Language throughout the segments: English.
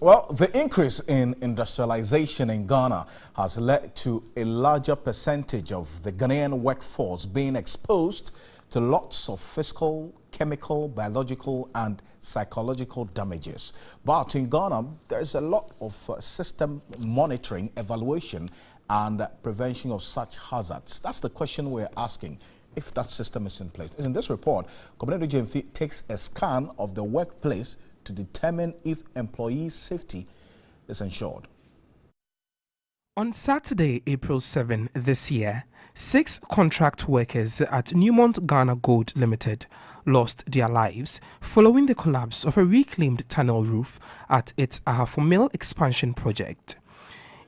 Well, the increase in industrialization in Ghana has led to a larger percentage of the Ghanaian workforce being exposed to lots of physical, chemical, biological and psychological damages. But in Ghana, there's a lot of system monitoring, evaluation and prevention of such hazards. That's the question we're asking, if that system is in place. In this report, Community Agency takes a scan of the workplace to determine if employee safety is ensured. On Saturday, April 7 this year, 6 contract workers at Newmont Ghana Gold Limited lost their lives following the collapse of a reclaimed tunnel roof at its Ahafo Mill expansion project.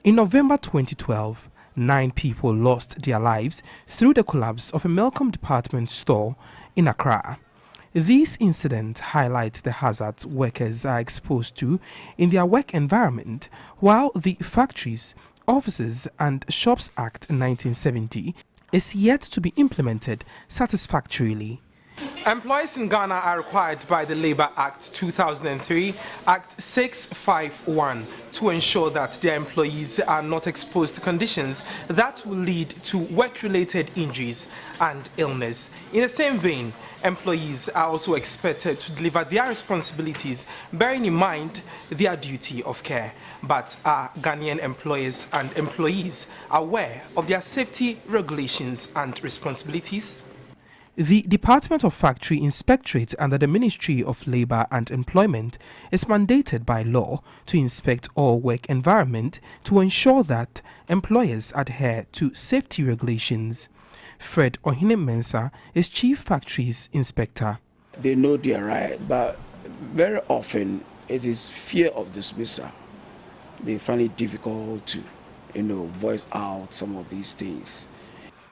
In November 2012, 9 people lost their lives through the collapse of a Melcom department store in Accra. These incidents highlight the hazards workers are exposed to in their work environment, while the Factories, Offices and Shops Act 1970 is yet to be implemented satisfactorily. Employees in Ghana are required by the Labour Act 2003, Act 651, to ensure that their employees are not exposed to conditions that will lead to work-related injuries and illness. In the same vein, employees are also expected to deliver their responsibilities, bearing in mind their duty of care. But are Ghanaian employers and employees aware of their safety regulations and responsibilities? The Department of Factory Inspectorate under the Ministry of Labour and Employment is mandated by law to inspect all work environment to ensure that employers adhere to safety regulations. Fred Ohine-Mensah is Chief Factories Inspector. They know their right, but very often it is fear of dismissal. They find it difficult to, voice out some of these things.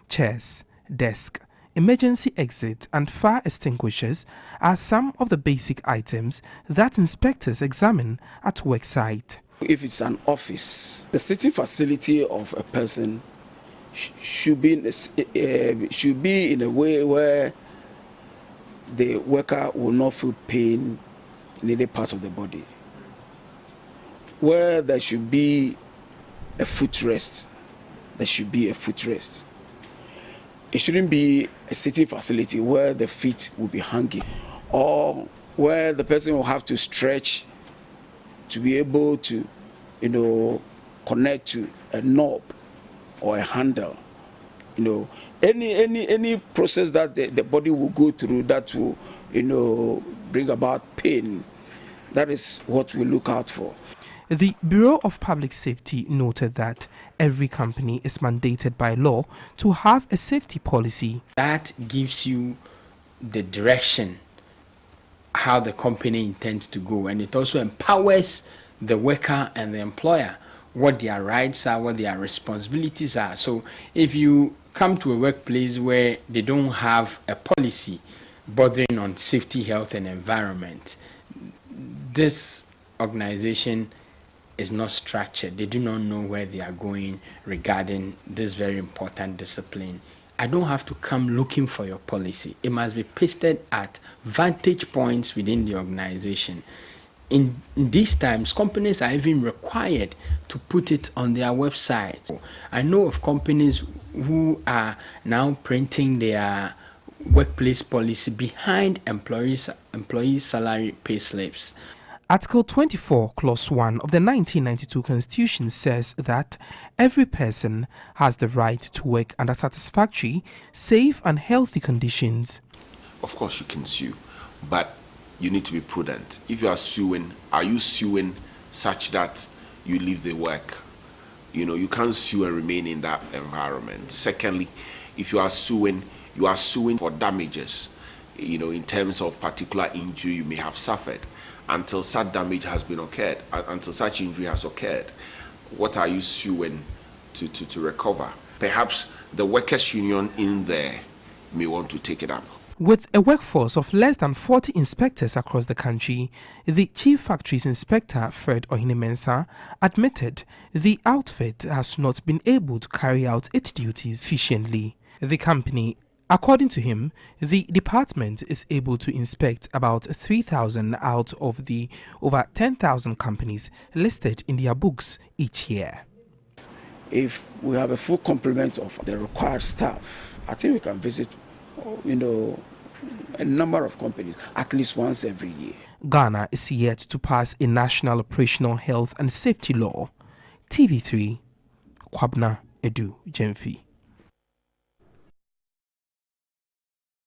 Chairs, desk, emergency exit and fire extinguishers are some of the basic items that inspectors examine at work site. If it's an office, the sitting facility of a person should be in a way where the worker will not feel pain in any part of the body. Where there should be a footrest, there should be a footrest. It shouldn't be a sitting facility where the feet will be hanging or where the person will have to stretch to be able to, connect to a knob or a handle. Any process that the body will go through that will, bring about pain. That is what we look out for. The Bureau of Public Safety noted that every company is mandated by law to have a safety policy. That gives you the direction how the company intends to go, and it also empowers the worker and the employer what their rights are, what their responsibilities are. So if you come to a workplace where they don't have a policy bordering on safety, health and environment, this organization is not structured. They do not know where they are going regarding this very important discipline. I don't have to come looking for your policy. It must be pasted at vantage points within the organization. In these times, companies are even required to put it on their website. I know of companies who are now printing their workplace policy behind employees' salary pay slips. Article 24, Clause 1 of the 1992 Constitution says that every person has the right to work under satisfactory, safe and healthy conditions. Of course you can sue, but you need to be prudent. If you are suing, are you suing such that you leave the work? You can't sue and remain in that environment. Secondly, if you are suing for damages, in terms of particular injury you may have suffered. Until such damage has been occurred, until such injury has occurred, what are you suing to recover? Perhaps the workers' union in there may want to take it up. With a workforce of less than 40 inspectors across the country, the Chief Factories Inspector, Fred Ohine-Mensah, admitted the outfit has not been able to carry out its duties efficiently. The company According to him, the department is able to inspect about 3,000 out of the over 10,000 companies listed in their books each year. If we have a full complement of the required staff, I think we can visit, a number of companies at least once every year. Ghana is yet to pass a national operational health and safety law. TV3, Kwabna Edu Jemfi.